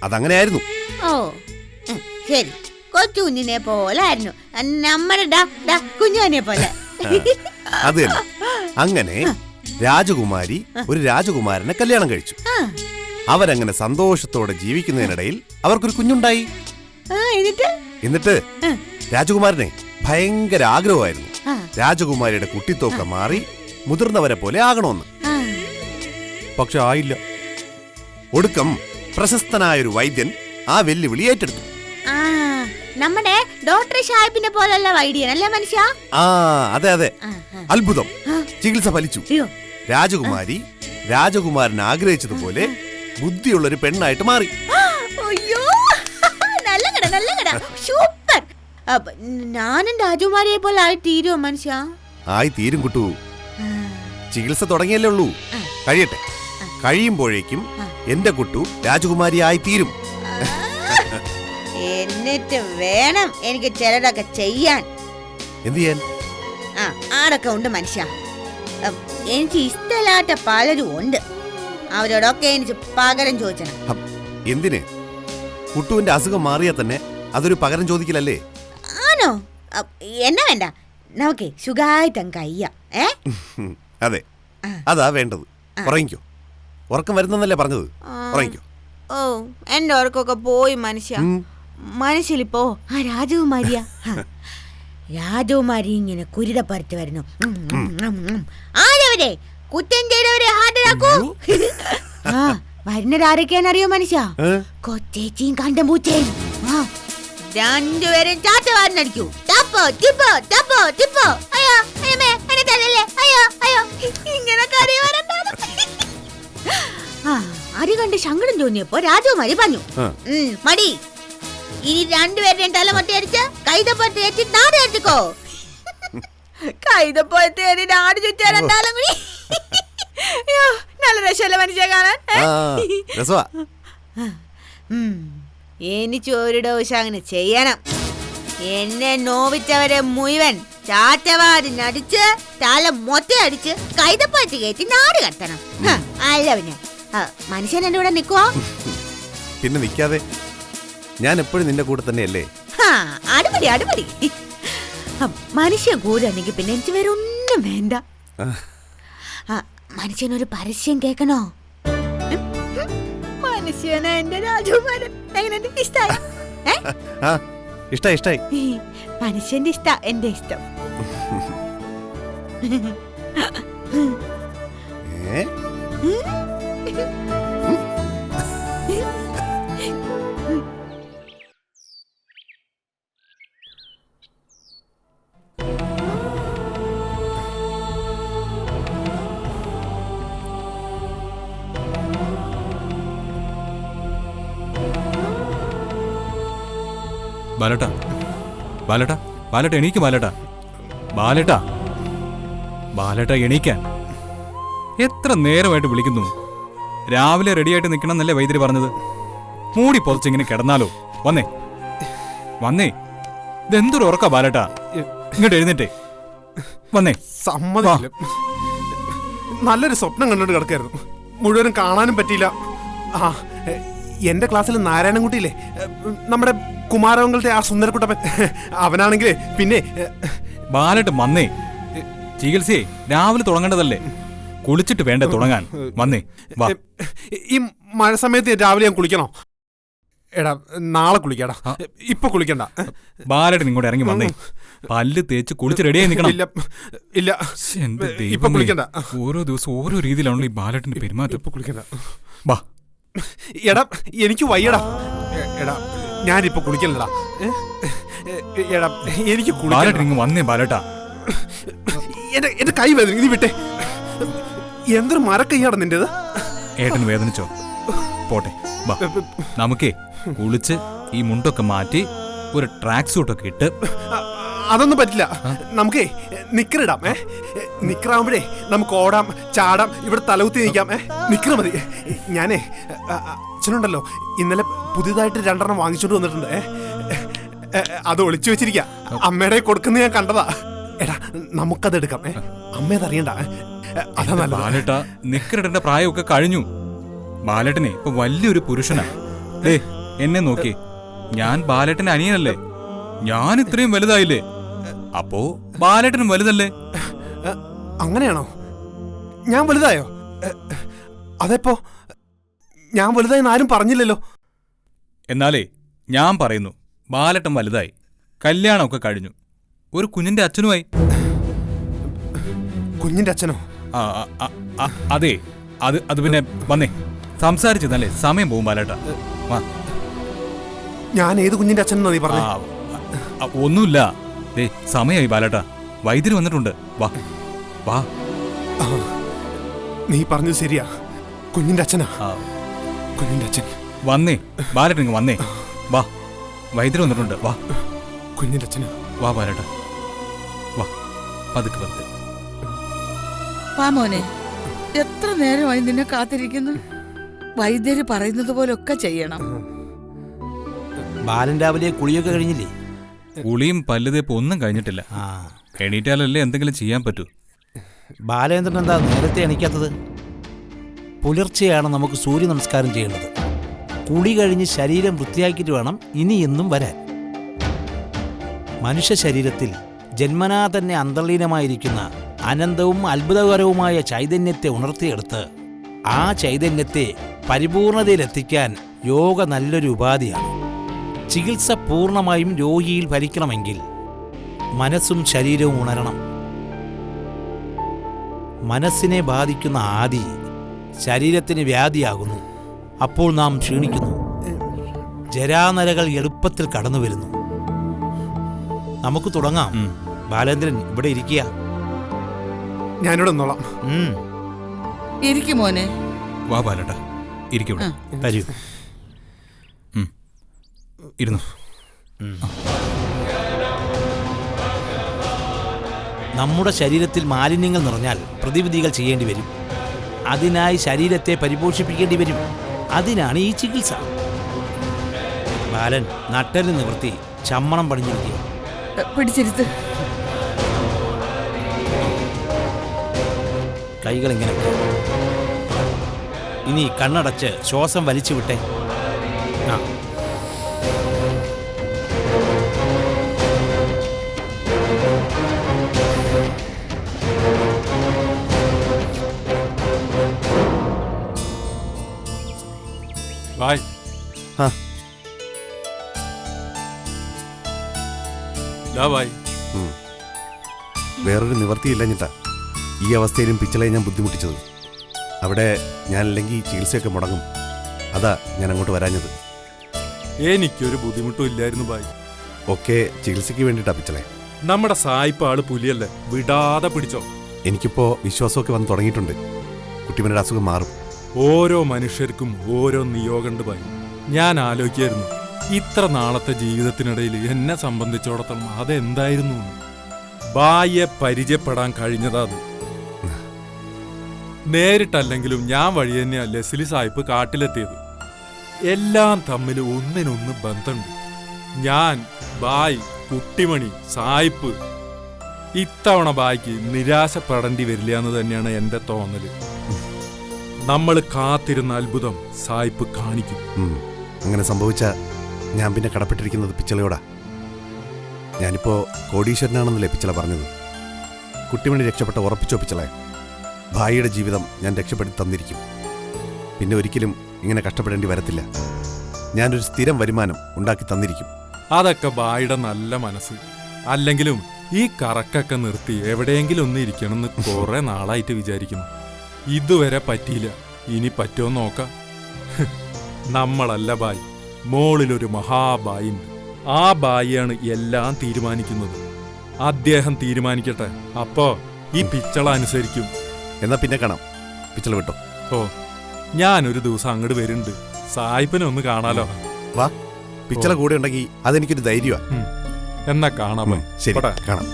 അതങ്ങനെയായിരുന്നു. ഓ ശരി, കൊച്ചു കുഞ്ഞിനെ പോലായിരുന്നു നമ്മുടെ കുഞ്ഞുനെ പോലെ. അത് തന്നെ. അങ്ങനെ രാജകുമാരി ഒരു രാജകുമാരനെ കല്യാണം കഴിച്ചു. അവരങ്ങനെ സന്തോഷത്തോടെ ജീവിക്കുന്നതിനിടയിൽ അവർക്കൊരു കുഞ്ഞുണ്ടായി. എന്നിട്ട് രാജകുമാരനെ ഭയങ്കര ആഗ്രഹമായിരുന്നു രാജകുമാരിയുടെ കുട്ടിത്തോക്ക മാറി മുതിർന്നവരെ പോലെ ആകണമെന്ന്. പക്ഷെ ആയില്ല. ഒടുക്കം പ്രശസ്തനായൊരു വൈദ്യൻ ആ വെല്ലുവിളി ഏറ്റെടുത്തു. നമ്മുടെ ഡോക്ടർ ഷാഹിബിനെ പോലുള്ള വൈദ്യൻ അല്ലേ മനുഷ്യ? അതെ അതെ, അത്ഭുതം. ചികിത്സ ഫലിച്ചു. രാജകുമാരി രാജകുമാരൻ ആഗ്രഹിച്ചതുപോലെ ബുദ്ധിയുള്ളൊരു പെണ്ണായിട്ട് മാറി. സൂപ്പർ. ഞാനും രാജകുമാരിയെ പോലെ ആയി തീരുമോ മനുഷ്യ? ആയി തീരും കുട്ടു. ചികിത്സ തുടങ്ങിയല്ലേ ഉള്ളൂ. കഴിയട്ടെ. കഴിയുമ്പോഴേക്കും എന്റെ കുട്ടു രാജകുമാരി ആയി തീരും. എന്നിട്ട് വേണം എനിക്ക് ചിലതൊക്കെ ചെയ്യാൻ. എന്ത് ചെയ്യാൻ? ആടൊക്കെ ഉണ്ട് മനുഷ്യ. എനിക്ക് ഇഷ്ടമില്ലാത്ത പലരും ഉണ്ട്. അവരോടൊക്കെ എനിക്ക് പകരം ചോദിക്കണം. എന്തിന്? കുട്ടുവിന്റെ അസുഖം മാറിയാൽ തന്നെ അതൊരു പകരം ചോദിക്കലല്ലേ? ആണോ? എന്നാ വേണ്ട, നമുക്ക് സുഖമായിട്ട് കഴിയാം. അതെ, അതാ വേണ്ടത്. ഉറങ്ങിക്കോ. ഉറക്കം വരുന്നല്ലേ പറഞ്ഞത്. ഉറങ്ങിക്കോ. ഓ, എന്റെ ഉറക്കൊക്കെ പോയി മനുഷ്യ. മനസ്സിലിപ്പോ ആ രാജകുമാരിയാ. രാജകുമാരി ഇങ്ങനെ കുരുടപ്പരത്ത് വരുന്നു. ആരവരെ കുറ്റം ചെയ്തവരെ ഹാജരാക്കൂ. ആ വരുന്നതാരൊക്കെയാണെന്നറിയോ മനുഷ്യ? കൊച്ചേച്ചിയും കണ്ടമ്പൂച്ചയും. രണ്ടുപേരും ചാട്ടവാറിനടിക്കൂ. ടപ്പോ ടിപ്പോ ടപ്പോ ടിപ്പോ. അയ്യോ അയ്യമ്മേ എന്നെ തല്ലല്ലേ. അയ്യോ അയ്യോ ഇങ്ങനെ കരയുവാനെന്താണ്? അത് കണ്ട് സങ്കടം തോന്നിയപ്പോ രാജകുമാരി പറഞ്ഞു, മടി ഇനി രണ്ടുപേരുടെയും തല മൊട്ടയടിച്ച് കൈതപ്പുറത്ത് ഏറ്റി നാട് കെട്ടിക്കോ. കൈതപ്പുറത്ത് ഏറ്റി നാട് ചുറ്റാൻ എന്തായാലും കൂടി. നല്ല രസമല്ലേ മനുഷ്യ കാണാൻ? എനിക്ക് ഒരു ഡോസ് അങ്ങനെ ചെയ്യണം. എന്നെ നോവിച്ചവരെ മുഴുവൻ ചാറ്റവാരിനടിച്ച് തല മൊത്തയടിച്ച് കൈതപ്പുറത്ത് കയറ്റി നാട് കെട്ടണം. അല്ല പിന്നെ മനുഷ്യൻ എന്റെ കൂടെ നിക്കുവോ? പിന്നെ നിക്കാതെ, ഞാൻ എപ്പോഴും നിന്റെ കൂടെ തന്നെയല്ലേ. അടിപൊളി അടിപൊളി. മനുഷ്യൻ കൂടെ ഉണ്ടെങ്കിൽ പിന്നെ എനിക്ക് വേറെ ഒന്നും വേണ്ട. മനുഷ്യനൊരു പരസ്യം കേൾക്കണോ? മനുഷ്യനാ എന്റെ രാജകുമാരൻ. എങ്ങനെയുണ്ട്? ഇഷ്ടായി? ഇഷ്ടായി. മനുഷ്യന്റെ ഇഷ്ട എന്റെ ഇഷ്ടം. ബാലേട്ടാ ബാലേട്ടാ ബാലേട്ട എണീക്ക്. ബാലേട്ടാ ബാലേട്ടാ ബാലേട്ട എണീക്കാൻ. എത്ര നേരമായിട്ട് വിളിക്കുന്നു. രാവിലെ റെഡിയായിട്ട് നിൽക്കണം എന്നല്ലേ വൈദ്യര് പറഞ്ഞത്? മൂടി പൊതച്ചിങ്ങനെ കിടന്നാലോ? വന്നേ വന്നേ. ഇതെന്തൊരു ഉറക്കാ ബാലേട്ടാ. ഇങ്ങോട്ട് എഴുന്നേറ്റേ വന്നേ. സമ്മതിക്കില്ല. നല്ലൊരു സ്വപ്നം കണ്ടോണ്ട് കിടക്കായിരുന്നു. മുഴുവനും കാണാനും പറ്റിയില്ല. എന്റെ ക്ലാസ്സിൽ നാരായണൻകുട്ടിയില്ലേ, നമ്മുടെ കുമാരവങ്ങളുടെ ആ സുന്ദരക്കുട്ടപ്പൻ, അവനാണെങ്കിലേ പിന്നെ ബാലേട്ട് വന്നേ. ചികിത്സയെ രാവിലെ തുടങ്ങേണ്ടതല്ലേ? കുളിച്ചിട്ട് വേണ്ടേ തുടങ്ങാൻ? വന്നേ വാ. ഈ മഴ സമയത്ത് രാവിലെ ഞാൻ കുളിക്കണോ? എടാ നാളെ കുളിക്കാടാ, ഇപ്പൊ കുളിക്കണ്ട. ബാലേട്ടൻ ഇങ്ങോട്ട് ഇറങ്ങി വന്നേ. പല്ല് തേച്ച് കുളിച്ച് റെഡിയായി നിൽക്കണം. ഇല്ല ഇപ്പൊ കുളിക്കണ്ട. ഓരോ ദിവസം ഓരോ രീതിയിലാണല്ലോ ഈ ബാലേട്ടന്റെ പെരുമാറ്റം. ഇപ്പൊ കുളിക്കണ്ട. വാ. എടാ എനിക്ക് വയ്യടാ. എടാ ഞാനിപ്പോ കുളിക്കലടാ. എടാ എനിക്ക് ബാലേട്ടൻ ഇങ്ങ് വന്നേ. ബാലേട്ടാ എന്റെ കൈ വേദന. നീ വിട്ടെ. എന്തൊരു മരക്കൈയാടാ നിന്റേത്. ഏട്ടന് വേദനിച്ചോ? പോട്ടെ വാ. നമുക്കേ കുളിച്ച് ഈ മുണ്ടൊക്കെ മാറ്റി ഒരു ട്രാക്ക് സൂട്ടൊക്കെ ഇട്ട്. അതൊന്നും പറ്റില്ല. നമുക്കേ നിക്കറിടാം. നിക്കറാകുമ്പോഴേ നമുക്ക് ഓടാം, ചാടാം, ഇവിടെ തലകുത്തി നിൽക്കാം. നിക്കറ് മതി. ഞാനേ അച്ഛനുണ്ടല്ലോ, ഇന്നലെ പുതിയതായിട്ട് 2 വാങ്ങിച്ചോണ്ട് വന്നിട്ടുണ്ട്. അത് ഒളിച്ചു വെച്ചിരിക്ക. അമ്മയുടെ കൊടുക്കുന്ന ഞാൻ കണ്ടതാ. എടാ നമുക്കത് എടുക്കാം. അമ്മയതറിയണ്ട. അതാ നല്ല. ബാലേട്ട നിക്കറിടേണ്ട പ്രായമൊക്കെ കഴിഞ്ഞു. ബാലേട്ടനെ ഇപ്പൊ വലിയൊരു പുരുഷനാ. എന്നെ നോക്കി. ഞാൻ ബാലേട്ടന്റെ അനിയനല്ലേ? ഞാൻ ഇത്രയും വലുതായില്ലേ? അപ്പോ ബാലേട്ടനും വലുതല്ലേ? അങ്ങനെയാണോ? ഞാൻ വലുതായോ? അതെപ്പോ? ഞാൻ വലുതായി ആരും പറഞ്ഞില്ലല്ലോ. എന്നാലേ ഞാൻ പറയുന്നു, ബാലേട്ടൻ വലുതായി. കല്യാണമൊക്കെ കഴിഞ്ഞു. ഒരു കുഞ്ഞിന്റെ അച്ഛനുമായി. കുഞ്ഞിന്റെ അച്ഛനോ? അതെ. അത് പിന്നെ വന്നേ സംസാരിച്ചതല്ലേ. സമയം പോകും ബാലേട്ട. ഞാൻ ഏത് കുഞ്ഞിന്റെ അച്ഛൻ നീ പറഞ്ഞു? ഒന്നുമില്ല. സമയമായി ബാലേട്ട. വൈദ്യര് വന്നിട്ടുണ്ട്. വാ വാ. നീ പറഞ്ഞത് ശരിയാ. കുഞ്ഞിന്റെ അച്ഛനാ. കുഞ്ഞിന്റെ അച്ഛൻ വന്നേ. ബാലേട്ടൻ വന്നേ. വാ. വൈദ്യര് വന്നിട്ടുണ്ട്. വാ. കുഞ്ഞിന്റെ അച്ഛനാ. വാ ബാലേട്ട വാ. പതുക്കെ പതുക്കെ വാ മോനെ. എത്ര നേരമായി നിന്നെ കാത്തിരിക്കുന്നു. വൈദ്യര് പറയുന്നത് പോലൊക്കെ ചെയ്യണം. ബാലൻ രാവിലെ കുളിയൊക്കെ കഴിഞ്ഞില്ലേ? കുളിയും പല്ലുതേപ്പ് ഒന്നും കഴിഞ്ഞിട്ടില്ല. എണീറ്റാലല്ലേ എന്തെങ്കിലും ചെയ്യാൻ പറ്റൂ. ബാലേന്ദ്രൻ എന്താ നേരത്തെ എണീക്കാത്തത്? പുലർച്ചെയാണ് നമുക്ക് സൂര്യ നമസ്കാരം ചെയ്യേണ്ടത്. കുളി കഴിഞ്ഞ് ശരീരം വൃത്തിയാക്കിയിട്ട് വേണം ഇനി എന്നും വരാൻ. മനുഷ്യ ശരീരത്തിൽ ജന്മനാ തന്നെ അന്തർലീനമായിരിക്കുന്ന അനന്തവും അത്ഭുതകരവുമായ ചൈതന്യത്തെ ഉണർത്തിയെടുത്ത് ആ ചൈതന്യത്തെ പരിപൂർണതയിലെത്തിക്കാൻ യോഗ നല്ലൊരു ഉപാധിയാണ്. ചികിത്സ പൂർണ്ണമായും രോഗിയിൽ ഫലിക്കണമെങ്കിൽ മനസ്സും ശരീരവും ഉണരണം. മനസ്സിനെ ബാധിക്കുന്ന ആദി ശരീരത്തിന് വ്യാധിയാകുന്നു. അപ്പോൾ നാം ക്ഷീണിക്കുന്നു. ജരാനരകൾ എളുപ്പത്തിൽ കടന്നു വരുന്നു. നമുക്ക് തുടങ്ങാം. ബാലേന്ദ്രൻ ഇവിടെ ഇരിക്കുക. ഞാനിവിടെ നിന്നോളാം. ഇരിക്കും മോനെ. വാ ബാലേട്ട, ഇരിക്കൂടെ. വരൂ. ഇരുന്നു. നമ്മുടെ ശരീരത്തിൽ മാലിന്യങ്ങൾ നിറഞ്ഞാൽ പ്രതിവിധികൾ ചെയ്യേണ്ടി വരും. അതിനായി ശരീരത്തെ പരിപോഷിപ്പിക്കേണ്ടി വരും. അതിനാണ് ഈ ചികിത്സ. ബാലൻ നട്ടല് നിവർത്തി ചമ്മണം പണിഞ്ഞിരിക്കുക. പിടിച്ചിരുത്ത്. കൈകൾ ഇങ്ങനെ. ഇനി കണ്ണടച്ച് ശ്വാസം വലിച്ചു വിട്ടേ. ആ, ബായ്. ആ. ദാ ബായ്. വേറൊരു നിവർത്തിയില്ലഞ്ഞിട്ടാ ഈ അവസ്ഥയിലും പിച്ചളെ ഞാൻ ബുദ്ധിമുട്ടിച്ചത്. അവിടെ ഞാനില്ലെങ്കിൽ ചികിത്സയൊക്കെ മുടങ്ങും. അതാ ഞാൻ അങ്ങോട്ട് വരാഞ്ഞത്. എനിക്കൊരു ബുദ്ധിമുട്ടും ഇല്ലായിരുന്നു ബായ്. ഒക്കെ ചികിത്സയ്ക്ക് വേണ്ടിയിട്ടാ പിച്ചളെ. നമ്മുടെ സായിപ്പ് ആള് പുലിയല്ലേ, വിടാതെ പിടിച്ചോ. എനിക്കിപ്പോ വിശ്വാസമൊക്കെ വന്ന് തുടങ്ങിയിട്ടുണ്ട്. കുട്ടിമനയുടെ അസുഖം മാറും. ഓരോ മനുഷ്യർക്കും ഓരോ നിയോഗമുണ്ട് ബായ്. ഞാൻ ആലോചിക്കായിരുന്നു ഇത്ര നാളത്തെ ജീവിതത്തിനിടയിൽ എന്നെ സംബന്ധിച്ചിടത്തോളം അതെന്തായിരുന്നു. ബായിയെ പരിചയപ്പെടാൻ കഴിഞ്ഞതാ അത്. നേരിട്ടല്ലെങ്കിലും ഞാൻ വഴി തന്നെയാ ലെസ്ലി സാഹിബ് കാട്ടിലെത്തിയത്. എല്ലാം തമ്മിൽ ഒന്നിനൊന്ന് ബന്ധമുണ്ട്. ഞാൻ, ബായ്, കുട്ടിമണി, സായിപ്പ്. ഇത്തവണ ബായിക്ക് നിരാശപ്പെടേണ്ടി വരില്ല എന്ന് തന്നെയാണ് എൻ്റെ തോന്നല്. നമ്മൾ കാത്തിരുന്ന അത്ഭുതം സായിപ്പ് കാണിക്കും. അങ്ങനെ സംഭവിച്ച ഞാൻ പിന്നെ കടപ്പെട്ടിരിക്കുന്നത് പിച്ചളയോടാ. ഞാനിപ്പോ കോടീശ്വരനാണെന്നല്ലേ പിച്ചള പറഞ്ഞത്. കുട്ടിമണി രക്ഷപ്പെട്ട ഉറപ്പിച്ചോ പിച്ചളെ? ഭായിയുടെ ജീവിതം ഞാൻ രക്ഷപ്പെടുത്തി തന്നിരിക്കും. പിന്നെ ഒരിക്കലും ഇങ്ങനെ കഷ്ടപ്പെടേണ്ടി വരത്തില്ല. ഞാനൊരു സ്ഥിരം വരുമാനം ഉണ്ടാക്കി തന്നിരിക്കും. അതൊക്കെ ബായിയുടെ നല്ല മനസ്സ്. അല്ലെങ്കിലും ഈ കറക്കൊക്കെ നിർത്തി എവിടെയെങ്കിലും ഒന്ന് ഇരിക്കണമെന്ന് കുറെ നാളായിട്ട് വിചാരിക്കുന്നു. ഇതുവരെ പറ്റിയില്ല. ഇനി പറ്റുമോ നോക്കാം. നമ്മളല്ല ബായി, മോളിലൊരു മഹാബായിണ്ട്. ആ ബായിയാണ് എല്ലാം തീരുമാനിക്കുന്നത്. അദ്ദേഹം തീരുമാനിക്കട്ടെ. അപ്പോ ഈ പിച്ചള അനുസരിക്കും. എന്നാ പിന്നെ കാണാം. പിച്ചള വിട്ടോ. ഓ, ഞാനൊരു ദിവസം അങ്ങോട്ട് വരുന്നുണ്ട്. സായിപ്പിനെ ഒന്ന് കാണാലോ. വാ, പിച്ചള കൂടെ ഉണ്ടെങ്കിൽ അതെനിക്കൊരു ധൈര്യമാ. എന്നാ കാണാം. ശരി, കാണാം.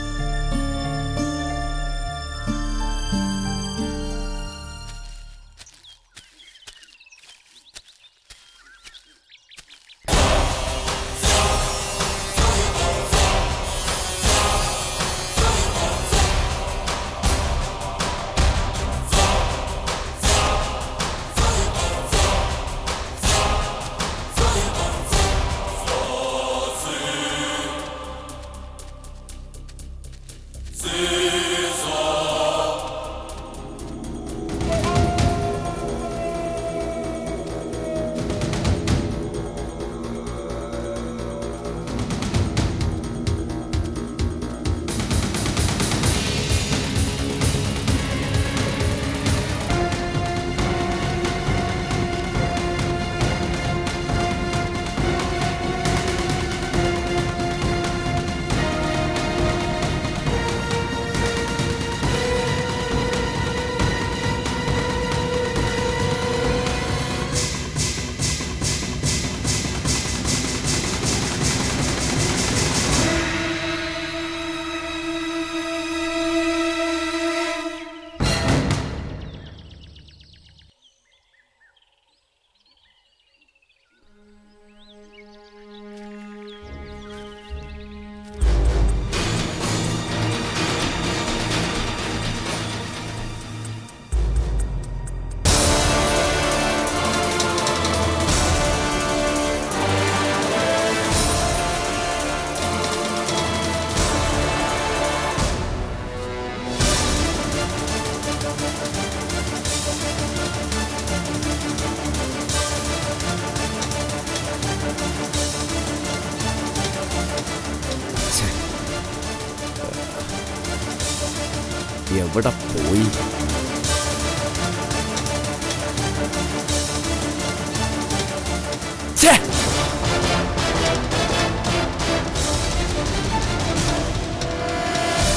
എവിടെ പോയി?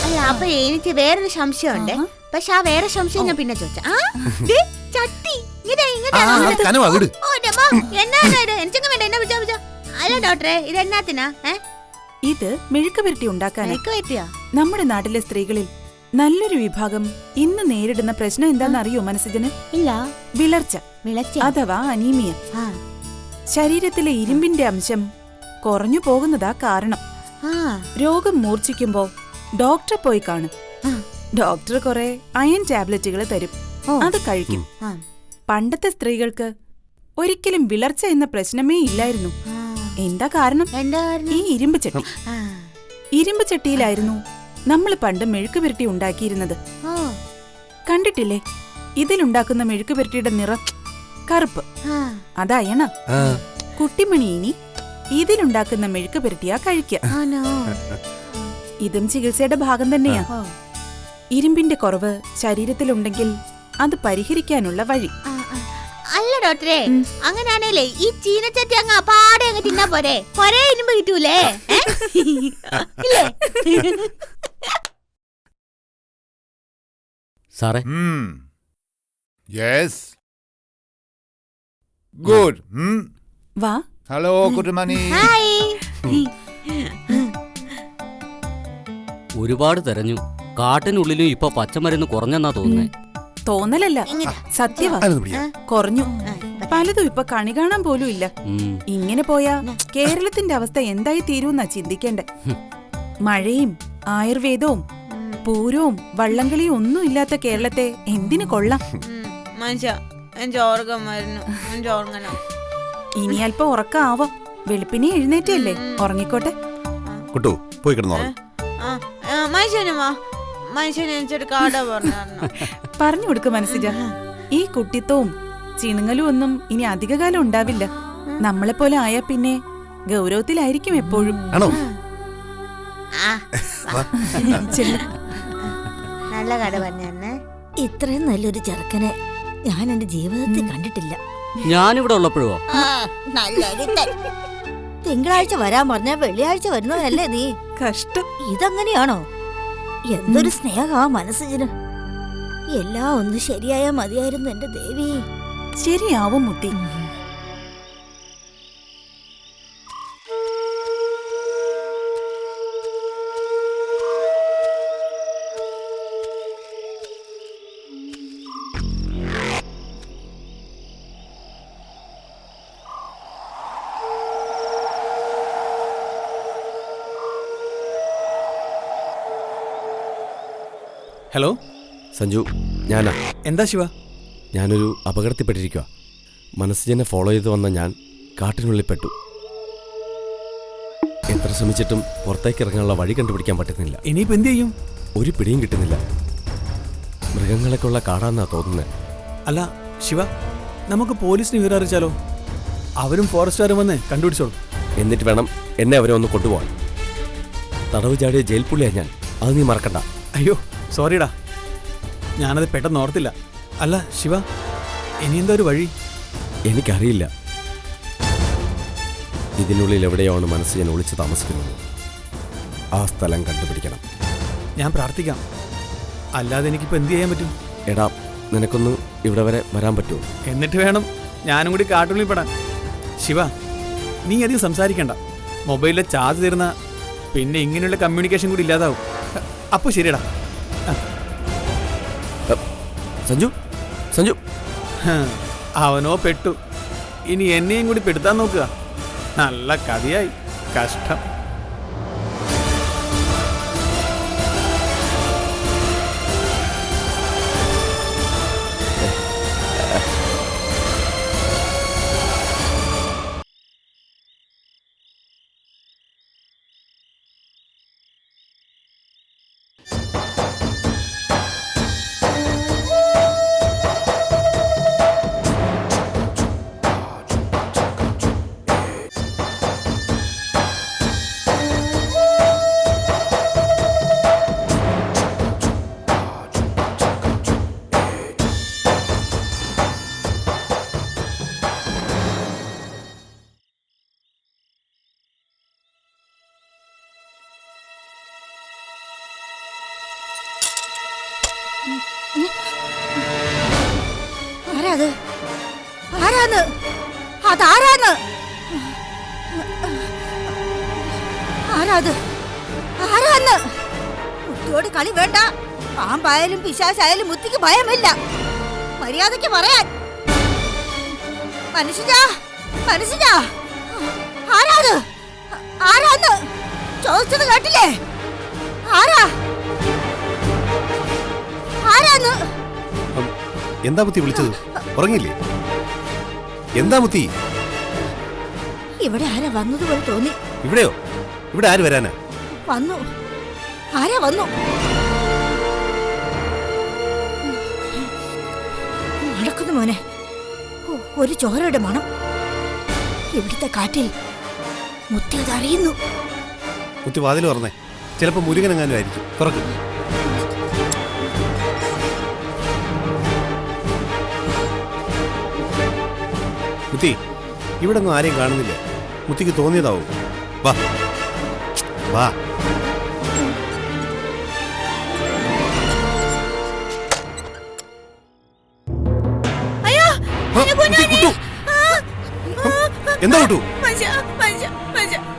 അല്ല അപ്പൊ എനിക്ക് വേറൊരു സംശയമുണ്ട്. പക്ഷെ ആ വേറെ സംശയം ഞാൻ പിന്നെ ചോദിച്ചാ. ചട്ടി അല്ല ഡോക്ടറെ, ഇത് എന്നാത്തിനാ? ഇത് മെഴുക്ക് പുരട്ടി ഉണ്ടാക്കാൻ. നമ്മുടെ നാട്ടിലെ സ്ത്രീകളിൽ നല്ലൊരു വിഭാഗം ഇന്ന് നേരിടുന്ന പ്രശ്നം എന്താണെന്ന് അറിയോ മനസ്സിന്? ഇല്ല. വിളർച്ച അഥവാ അനീമിയ. ശരീരത്തിലെ ഇരുമ്പിന്റെ അംശം കുറഞ്ഞു പോകുന്നതാ കാരണം. രോഗം മൂർച്ഛിക്കുമ്പോ ഡോക്ടറെ പോയി കാണും. ഡോക്ടർ കുറെ അയൺ ടാബ്ലറ്റുകൾ തരും, അത് കഴിക്കും. പണ്ടത്തെ സ്ത്രീകൾക്ക് ഒരിക്കലും വിളർച്ച എന്ന പ്രശ്നമേ ഇല്ലായിരുന്നു. എന്താ കാരണം? ഈ ഇരുമ്പ് ചട്ടി. ഇരുമ്പ് ചട്ടിയിലായിരുന്നു നമ്മൾ പണ്ട് മെഴുക്ക് പുരട്ടി ഉണ്ടാക്കിയിരുന്നത്. കണ്ടിട്ടില്ലേ? ഇതിലുണ്ടാക്കുന്ന മെഴുക്ക് പുരട്ടിയുടെ നിറം കറുപ്പ്, അതായണ. കുട്ടിമണി ഇനി ഇതിലുണ്ടാക്കുന്ന മെഴുക്ക് പുരട്ടിയാ കഴിക്കുക. ഇതും ചികിത്സയുടെ ഭാഗം തന്നെയാ. ഇരുമ്പിന്റെ കുറവ് ശരീരത്തിലുണ്ടെങ്കിൽ അത് പരിഹരിക്കാനുള്ള വഴി. അല്ല ഡോക്ടറെ, അങ്ങനെയാണേലേ ഈ ചീനച്ചട്ടി അങ്ങ് അപ്പാടെ അങ്ങ് തിന്നാ പോരെ? കൊറേ ഇരുമ്പ് കിട്ടൂലേ? സാറേ, യെസ്, ഗുഡ്. വാ. ഹലോ കുട്ടുമണി. ഒരുപാട് തെരഞ്ഞു. കാട്ടിനുള്ളിലും ഇപ്പൊ പച്ചമരുന്ന് കുറഞ്ഞെന്നാ തോന്നുന്നേ. തോന്നലല്ല, സത്യവാ. കുറഞ്ഞു. പലതും ഇപ്പൊ കണി കാണാൻ പോലും ഇല്ല. ഇങ്ങനെ പോയാ കേരളത്തിന്റെ അവസ്ഥ എന്തായി തീരുമെന്നാ ചിന്തിക്കേണ്ടേ. മഴയും ആയുർവേദവും പൂരവും വള്ളംകളിയും ഒന്നും ഇല്ലാത്ത കേരളത്തെ എന്തിനു കൊള്ളാം? ഇനി അല്പം ഉറക്കാവാം. വെളുപ്പിനെ എഴുന്നേറ്റല്ലേ, ഉറങ്ങിക്കോട്ടെ. പോയി കിടന്നോളാം. പറഞ്ഞു കൊടുക്ക മനസ്സിജ. ഈ കുട്ടിത്തവും ചിണുങ്ങലും ഒന്നും ഇനി അധികകാലം ഉണ്ടാവില്ല. നമ്മളെ പോലെ ആയാ പിന്നെ ഗൗരവത്തിലായിരിക്കും എപ്പോഴും. നല്ല കഥ പറഞ്ഞേ. ഇത്രയും നല്ലൊരു ചെറുക്കനെ ഞാൻ എന്റെ ജീവിതത്തിൽ കണ്ടിട്ടില്ല. ഞാനിവിടെ ഉള്ളപ്പോഴോ? തിങ്കളാഴ്ച വരാൻ പറഞ്ഞ വെള്ളിയാഴ്ച വരുന്നതല്ലേ നീ? കഷ്ടം. ഇതങ്ങനെയാണോ? എന്തൊരു സ്നേഹമാ മനസ്സിന്. എല്ലാം ഒന്ന് ശരിയായാ മതിയായിരുന്നു എന്റെ ദേവി. ശരിയാവും മുത്തി. ഹലോ സഞ്ജു, ഞാനാ. എന്താ ശിവ? ഞാനൊരു അപകടത്തിൽപ്പെട്ടിരിക്കുക. മനസ്സിനെ ഫോളോ ചെയ്ത് വന്ന ഞാൻ കാട്ടിനുള്ളിൽ പെട്ടു. എത്ര ശ്രമിച്ചിട്ടും പുറത്തേക്ക് ഇറങ്ങാനുള്ള വഴി കണ്ടുപിടിക്കാൻ പറ്റുന്നില്ല. ഇനിയിപ്പോ എന്ത് ചെയ്യും? ഒരു പിടിയും കിട്ടുന്നില്ല. മൃഗങ്ങളൊക്കെ ഉള്ള കാടാന്നാ തോന്നുന്നത്. അല്ല ശിവ, നമുക്ക് പോലീസിന് വിവരം അറിയിച്ചാലോ? അവരും ഫോറസ്റ്റുകാരും വന്ന് കണ്ടുപിടിച്ചോളൂ. എന്നിട്ട് വേണം എന്നെ അവരെ ഒന്ന് കൊണ്ടുപോകാൻ. തടവ് ചാടിയ ജയിൽ പുള്ളിയാ ഞാൻ, അത് നീ മറക്കണ്ട. അയ്യോ സോറിടാ, ഞാനത് പെട്ടെന്ന് ഓർത്തില്ല. അല്ല ശിവ, ഇനി എന്താ ഒരു വഴി? എനിക്കറിയില്ല. ഇതിനുള്ളിൽ എവിടെയാണ് മനസ്സ് ഞാൻ ഒളിച്ച് താമസിക്കുന്നത്. ആ സ്ഥലം കണ്ടുപിടിക്കണം. ഞാൻ പ്രാർത്ഥിക്കാം. അല്ലാതെ എനിക്കിപ്പോൾ എന്ത് ചെയ്യാൻ പറ്റും? എടാ, നിനക്കൊന്ന് ഇവിടെ വരെ വരാൻ പറ്റുമോ? എന്നിട്ട് വേണം ഞാനും കൂടി കാട്ടുള്ളിൽ പെടാൻ. ശിവ, നീ അധികം സംസാരിക്കണ്ട. മൊബൈലിലെ ചാർജ് തീർന്ന പിന്നെ ഇങ്ങനെയുള്ള കമ്മ്യൂണിക്കേഷൻ കൂടി ഇല്ലാതാവും. അപ്പോൾ ശരിയടാ. സഞ്ജു, സഞ്ജു. അവനോ പെട്ടു. ഇനി എന്നെയും കൂടി പെടുത്താൻ നോക്കുക. നല്ല കഥയായി. കഷ്ടം. ആരാത്? ആരാന്ന്? അതാരാന്ന്? ആരാത്? ആരാന്ന്? മുത്തിയോട് കളി വേണ്ട. പാമ്പായാലും പിശാചായാലും മുത്തിക്ക് ഭയമില്ല. മര്യാദയ്ക്ക് പറയാൻ. മനുഷ്യനാ, മനുഷ്യനാ, ആരാത്? ആരാന്ന് ചോദിച്ചത് കേട്ടില്ലേ? ആരാ? ആരാന്ന്? എന്താ മുത്തി വിളിച്ചത്? ഉറങ്ങില്ലേ? എന്താ മുത്തി? ഇവിടെ ആരാ വന്നതുപോലെ തോന്നി. ഇവിടെയോ? ഇവിടെ ആര് വരാനാ? വന്നു. ആരാ വന്നു? നടക്കുന്നു മോനെ. ഒരു ചോരയുടെ മണം. ഇവിടുത്തെ കാറ്റിൽ മുത്തി അതറിയുന്നു. മുത്തി വാതിൽ തുറന്നേ. ചിലപ്പോ മുരുകനെങ്ങാനും ആയിരിക്കും. തുറക്ക്. മുത്തി, ഇവിടെ ഒന്നും ആരെയും കാണുന്നില്ല. മുത്തിക്ക് തോന്നിയതാവും. വാ വാ. എന്താ കിട്ടു?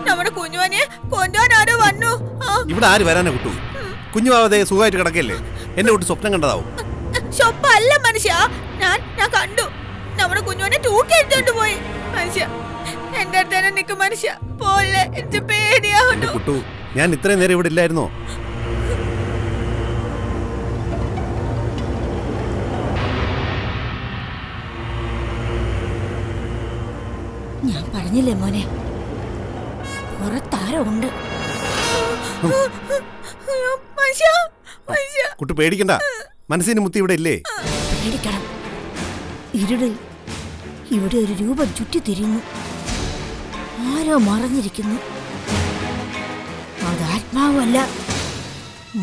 നമ്മുടെ കുഞ്ഞുവാനെ കൊണ്ടുപോകാൻ ആരോ വന്നു. ഇവിടെ ആര് വരാനാ കിട്ടു? കുഞ്ഞുവാവതെ സുഖമായിട്ട് കിടക്കല്ലേ? എന്നെ വിട്ട് സ്വപ്നം കണ്ടതാവും. സ്വപ്പല്ല മനുഷ്യ, ഞാൻ കണ്ടു. നമ്മുടെ കുഞ്ഞുവാനെ തൂക്കിയെടുത്തോണ്ട് പോയി. മനുഷ്യ എന്റെ അടുത്ത് തന്നെ നിൽക്കും. മനുഷ്യ പോലെ എനിക്ക് പേടിയാവുന്നു. കുട്ടു, ഞാൻ ഇത്രയും നേരം ഇവിടെ ഇല്ലായിരുന്നോ? ഞാൻ പറഞ്ഞില്ലേ മോനെ, പുറത്താരോ ഉണ്ട്. കുട്ടു പേടിക്കണ്ട. മനസ്സിന് മുത്തി ഇവിടെ ഇല്ലേ? പേടിക്കണം. ഇരുടിൽ ഇവിടെ ഒരു രൂപം ചുറ്റിത്തിരിയുന്നു. ആരോ മറഞ്ഞിരിക്കുന്നു. അത് ആത്മാവല്ല,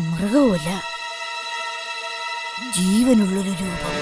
മൃഗവുമല്ല, ജീവനുള്ളൊരു രൂപം.